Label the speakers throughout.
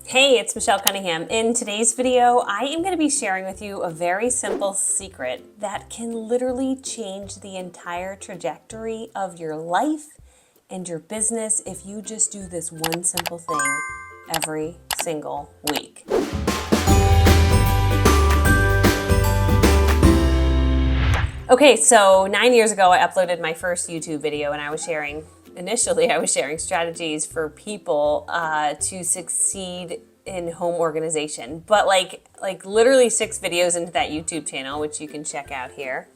Speaker 1: Hey, it's Michelle Cunningham. In today's video, I am going to be sharing with you a very simple secret that can literally change the entire trajectory of your life and your business if you just do this one simple thing every single week. Okay, so 9 years ago, I uploaded my first YouTube video and initially I was sharing strategies for people to succeed in home organization. But like literally 6 videos into that YouTube channel, which you can check out here.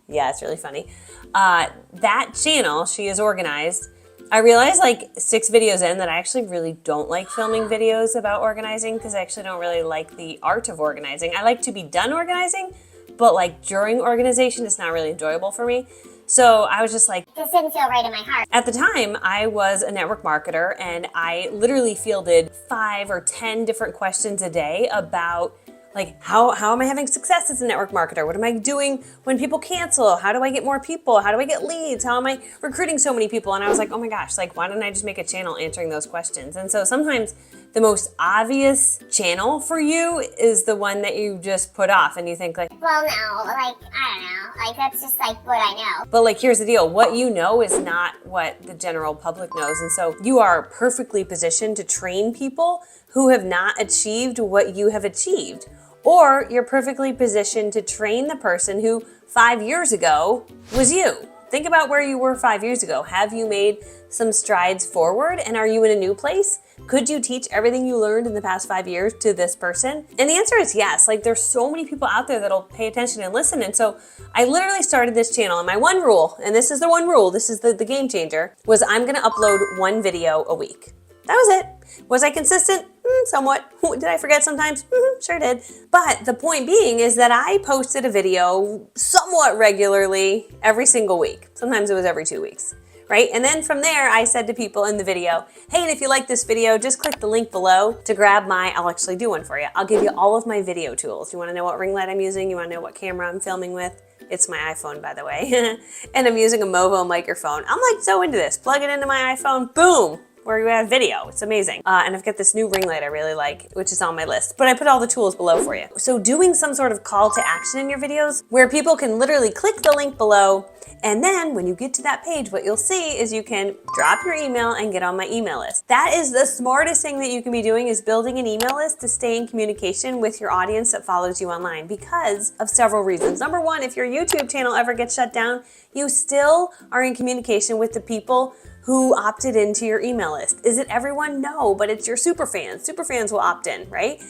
Speaker 1: Yeah, it's really funny. That channel, She Is Organized, I realized like 6 videos in that I actually really don't like filming videos about organizing because I actually don't really like the art of organizing. I like to be done organizing, but like during organization, it's not really enjoyable for me. So I was just like,
Speaker 2: this didn't feel right in my heart.
Speaker 1: At the time, I was a network marketer and I literally fielded 5 or 10 different questions a day about like, how am I having success as a network marketer? What am I doing when people cancel? How do I get more people? How do I get leads? How am I recruiting so many people? And I was like, oh my gosh, like, why don't I just make a channel answering those questions? And so sometimes the most obvious channel for you is the one that you just put off and you think like,
Speaker 2: well, no, like, I don't know, like, that's just like what I know.
Speaker 1: But like, here's the deal. What you know is not what the general public knows. And so you are perfectly positioned to train people who have not achieved what you have achieved. Or you're perfectly positioned to train the person who 5 years ago was you. Think about where you were 5 years ago. Have you made some strides forward and are you in a new place? Could you teach everything you learned in the past 5 years to this person? And the answer is yes. Like, there's so many people out there that'll pay attention and listen. And so I literally started this channel and my one rule, and this is the one rule, this is the game changer, was I'm gonna upload 1 video a week. That was it. Was I consistent? Somewhat. Did I forget sometimes? Sure did. But the point being is that I posted a video somewhat regularly every single week. Sometimes it was every 2 weeks, right? And then from there, I said to people in the video, hey, and if you like this video, just click the link below to grab I'll actually do one for you. I'll give you all of my video tools. You wanna know what ring light I'm using? You wanna know what camera I'm filming with? It's my iPhone, by the way. And I'm using a Movo microphone. I'm like so into this. Plug it into my iPhone, boom. Where we have video. It's amazing. And I've got this new ring light I really like, which is on my list, but I put all the tools below for you. So doing some sort of call to action in your videos where people can literally click the link below, and then when you get to that page, what you'll see is you can drop your email and get on my email list. That is the smartest thing that you can be doing, is building an email list to stay in communication with your audience that follows you online because of several reasons. Number one, if your YouTube channel ever gets shut down, you still are in communication with the people who opted into your email list. Is it everyone? No, but it's your super fans. Super fans will opt in, right?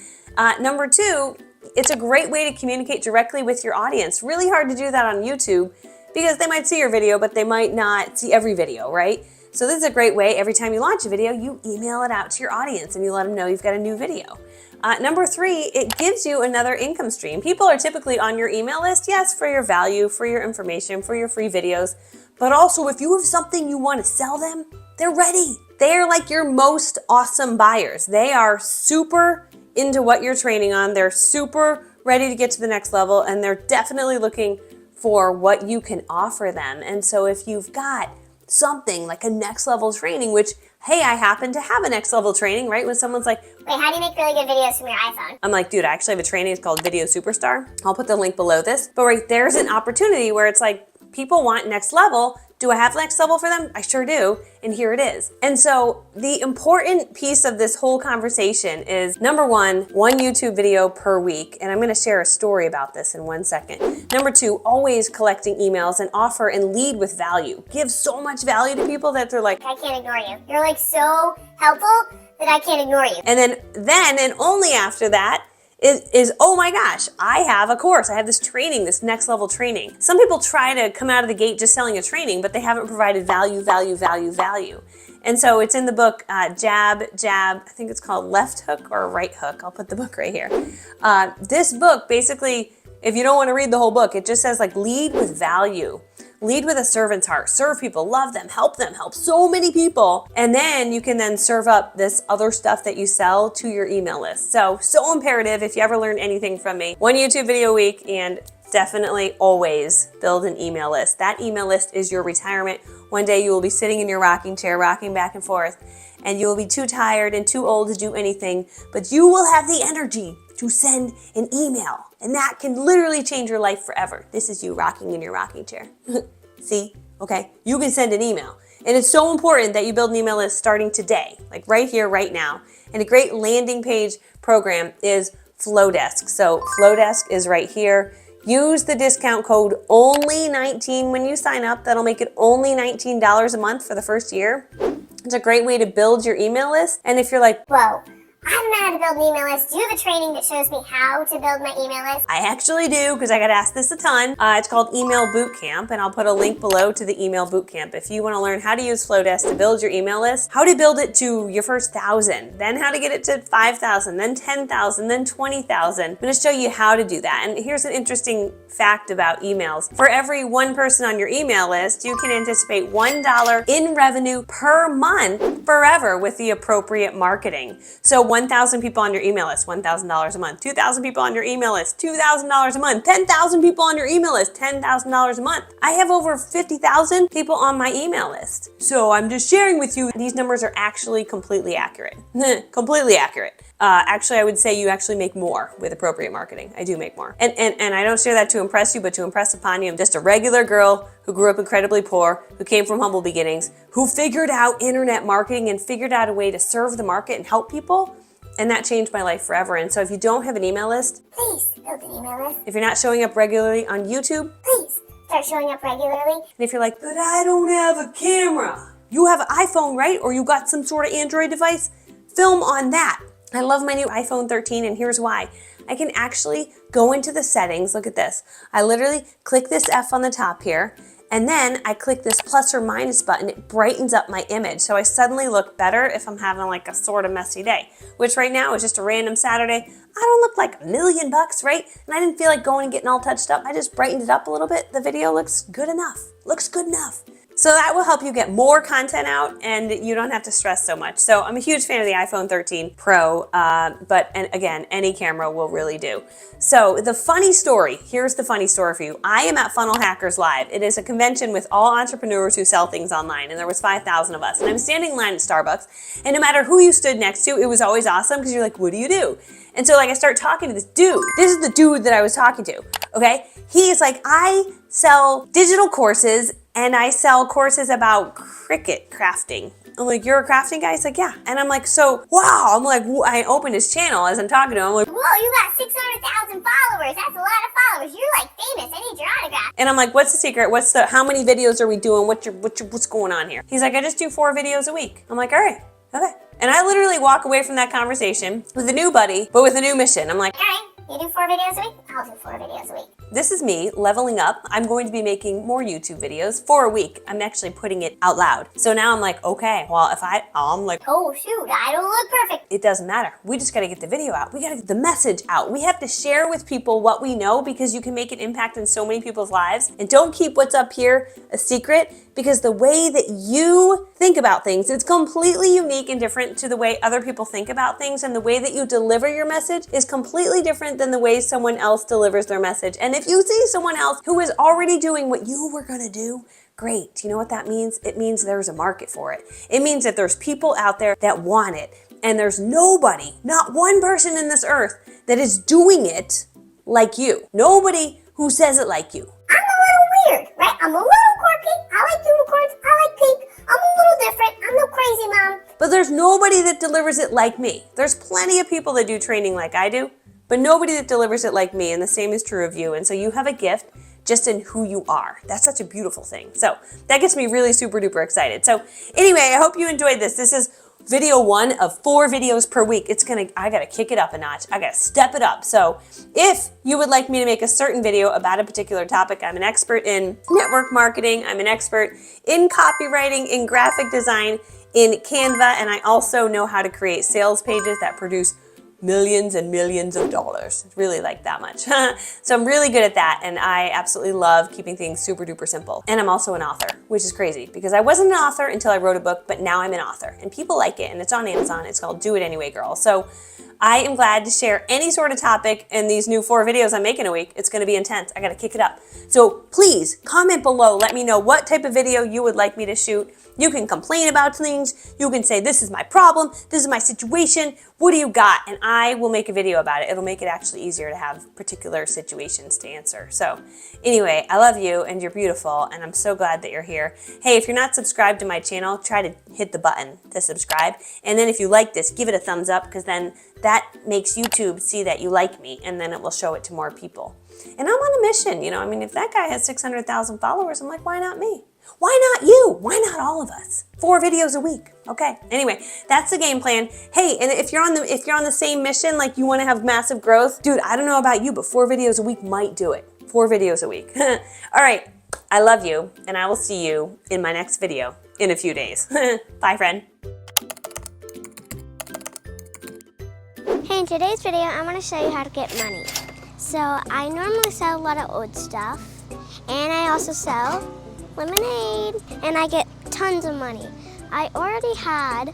Speaker 1: Number two, it's a great way to communicate directly with your audience. Really hard to do that on YouTube because they might see your video, but they might not see every video, right? So this is a great way. Every time you launch a video, you email it out to your audience and you let them know you've got a new video. Number three, it gives you another income stream. People are typically on your email list, yes, for your value, for your information, for your free videos, but also if you have something you want to sell them, they're ready. They're like your most awesome buyers. They are super into what you're training on. They're super ready to get to the next level, and they're definitely looking for what you can offer them. And so if you've got something like a next level training, which, hey, I happen to have a next level training, right? When someone's like,
Speaker 2: wait, how do you make really good videos from your iPhone?
Speaker 1: I'm like, dude, I actually have a training. It's called Video Superstar. I'll put the link below this. But right there's an opportunity where it's like, people want next level. Do I have next level for them? I sure do. And here it is. And so the important piece of this whole conversation is, number one YouTube video per week. And I'm going to share a story about this in 1 second. Number two, always collecting emails and offer and lead with value. Give so much value to people that they're like,
Speaker 2: I can't ignore you. You're like so helpful that I can't ignore you.
Speaker 1: And then and only after that, is, oh my gosh, I have a course. I have this training, this next level training. Some people try to come out of the gate just selling a training, but they haven't provided value. And so it's in the book, Jab, I think it's called Left Hook or Right Hook. I'll put the book right here. This book, basically, if you don't want to read the whole book, it just says like lead with value. Lead with a servant's heart. Serve people, love them, help so many people. And then you can then serve up this other stuff that you sell to your email list. So imperative if you ever learn anything from me. 1 YouTube video a week, and definitely always build an email list. That email list is your retirement. One day you will be sitting in your rocking chair, rocking back and forth, and you will be too tired and too old to do anything, but you will have the energy to send an email, and that can literally change your life forever. This is you rocking in your rocking chair. See? Okay? You can send an email. And it's so important that you build an email list starting today, like right here, right now. And a great landing page program is Flowdesk. So Flowdesk is right here. Use the discount code ONLY19 when you sign up. That'll make it only $19 a month for the first year. It's a great way to build your email list. And if you're like,
Speaker 2: Whoa, I don't know how to build an email list. Do you have a training that shows me how to build my email list?
Speaker 1: I actually do, because I got asked this a ton. It's called Email Bootcamp, and I'll put a link below to the Email Bootcamp. If you want to learn how to use Flowdesk to build your email list, how to build it to your first 1,000, then how to get it to 5,000, then 10,000, then 20,000. I'm going to show you how to do that. And here's an interesting fact about emails. For every one person on your email list, you can anticipate $1 in revenue per month forever with the appropriate marketing. So 1,000 people on your email list, $1,000 a month. 2,000 people on your email list, $2,000 a month. 10,000 people on your email list, $10,000 a month. I have over 50,000 people on my email list. So I'm just sharing with you, these numbers are actually completely accurate. Completely accurate. Actually, I would say you actually make more with appropriate marketing. I do make more. And I don't share that to impress you, but to impress upon you. I'm just a regular girl who grew up incredibly poor, who came from humble beginnings, who figured out internet marketing and figured out a way to serve the market and help people. And that changed my life forever. And so if you don't have an email list,
Speaker 2: Please build an email list.
Speaker 1: if you're not showing up regularly on YouTube,
Speaker 2: Please start showing up regularly.
Speaker 1: and if you're like, but I don't have a camera. You have an iPhone, right? Or you got some sort of Android device? Film on that. I love my new iPhone 13, and here's why. I can actually go into the settings. Look at this. I literally click this F on the top here, and then I click this plus or minus button. It brightens up my image. So I suddenly look better if I'm having like a sort of messy day, which right now is just a random Saturday. I don't look like $1 million, right? And I didn't feel like going and getting all touched up. I just brightened it up a little bit. The video looks good enough. Looks good enough. So that will help you get more content out, and you don't have to stress so much. So I'm a huge fan of the iPhone 13 Pro, but again, any camera will really do. So the funny story, here's the funny story for you. I am at Funnel Hackers Live. It is a convention with all entrepreneurs who sell things online, and there was 5,000 of us. And I'm standing in line at Starbucks, and no matter who you stood next to, it was always awesome because you're like, what do you do? And so like I start talking to this dude. This is the dude that I was talking to, okay? He is like, I sell digital courses and I sell courses about cricket crafting. I'm like, you're a crafting guy? He's like, yeah. And I'm like, so, wow. I'm like, I opened his channel as I'm talking to him. I'm like,
Speaker 2: Whoa, you got 600,000 followers. That's a lot of followers. You're like famous. I need your autograph.
Speaker 1: and I'm like, what's the secret? How many videos are we doing? What's going on here? He's like, I just do 4 videos a week. I'm like, all right, okay. And I literally walk away from that conversation with a new buddy, but with a new mission. I'm like,
Speaker 2: All right, you do 4 videos a week? I'll do 4 videos a week.
Speaker 1: this is me leveling up. I'm going to be making more YouTube videos for a week. I'm actually putting it out loud. So now I'm like, okay, well, I'm like,
Speaker 2: Oh, shoot, I don't look perfect.
Speaker 1: it doesn't matter. We just got to get the video out. We got to get the message out. We have to share with people what we know because you can make an impact in so many people's lives. And don't keep what's up here a secret, because the way that you think about things, it's completely unique and different to the way other people think about things. And the way that you deliver your message is completely different than the way someone else delivers their message. And if you see someone else who is already doing what you were going to do, great. You know what that means? It means there's a market for it. It means that there's people out there that want it. And there's nobody, not one person in this earth that is doing it like you. Nobody who says it like you.
Speaker 2: I'm a little weird, right? I'm a little quirky. I like unicorns. I like pink. I'm a little different. I'm no crazy mom.
Speaker 1: But there's nobody that delivers it like me. There's plenty of people that do training like I do, but nobody that delivers it like me. And the same is true of you. And so you have a gift just in who you are. That's such a beautiful thing. So that gets me really super duper excited. So anyway, I hope you enjoyed this. This is video 1 of 4 videos per week. I gotta kick it up a notch. I gotta step it up. So if you would like me to make a certain video about a particular topic, I'm an expert in network marketing. I'm an expert in copywriting, in graphic design, in Canva, and I also know how to create sales pages that produce millions and millions of dollars. It's really like that much. So I'm really good at that, and I absolutely love keeping things super duper simple. And I'm also an author, which is crazy because I wasn't an author until I wrote a book, but now I'm an author and people like it, and it's on Amazon. It's called Do It Anyway, Girl. So I am glad to share any sort of topic in these new 4 videos I'm making a week. It's going to be intense. I got to kick it up. So please comment below. Let me know what type of video you would like me to shoot. You can complain about things. You can say, this is my problem. This is my situation. What do you got? And I will make a video about it. It'll make it actually easier to have particular situations to answer. So anyway, I love you and you're beautiful. And I'm so glad that you're here. Hey, if you're not subscribed to my channel, try to hit the button to subscribe. And then if you like this, give it a thumbs up, because then that makes YouTube see that you like me, and then it will show it to more people. And I'm on a mission, you know, I mean, if that guy has 600,000 followers, I'm like, why not me? Why not you? Why not all of us? 4 videos a week. Okay. Anyway, that's the game plan. Hey, and if you're on the same mission, like you want to have massive growth, dude, I don't know about you, but 4 videos a week might do it. 4 videos a week. All right. I love you, and I will see you in my next video in a few days. Bye, friend.
Speaker 3: Hey, in today's video, I'm going to show you how to get money. So I normally sell a lot of old stuff, and I also sell lemonade, and I get tons of money. I already had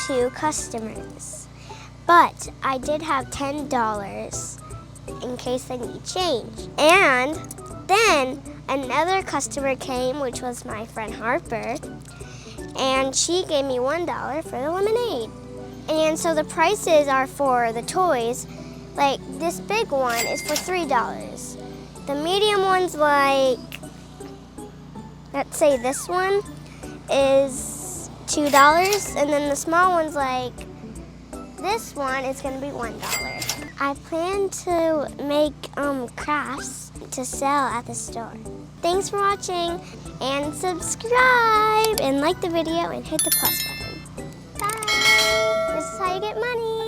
Speaker 3: 2 customers, but I did have $10 in case I need change. And then another customer came, which was my friend Harper, and she gave me $1 for the lemonade. And so the prices are for the toys. Like this big one is for $3. The medium one's like, let's say this one is $2, and then the small one's like, this one is gonna be $1. I plan to make crafts to sell at the store. Thanks for watching, and subscribe, and like the video, and hit the plus button. Bye! This is how you get money.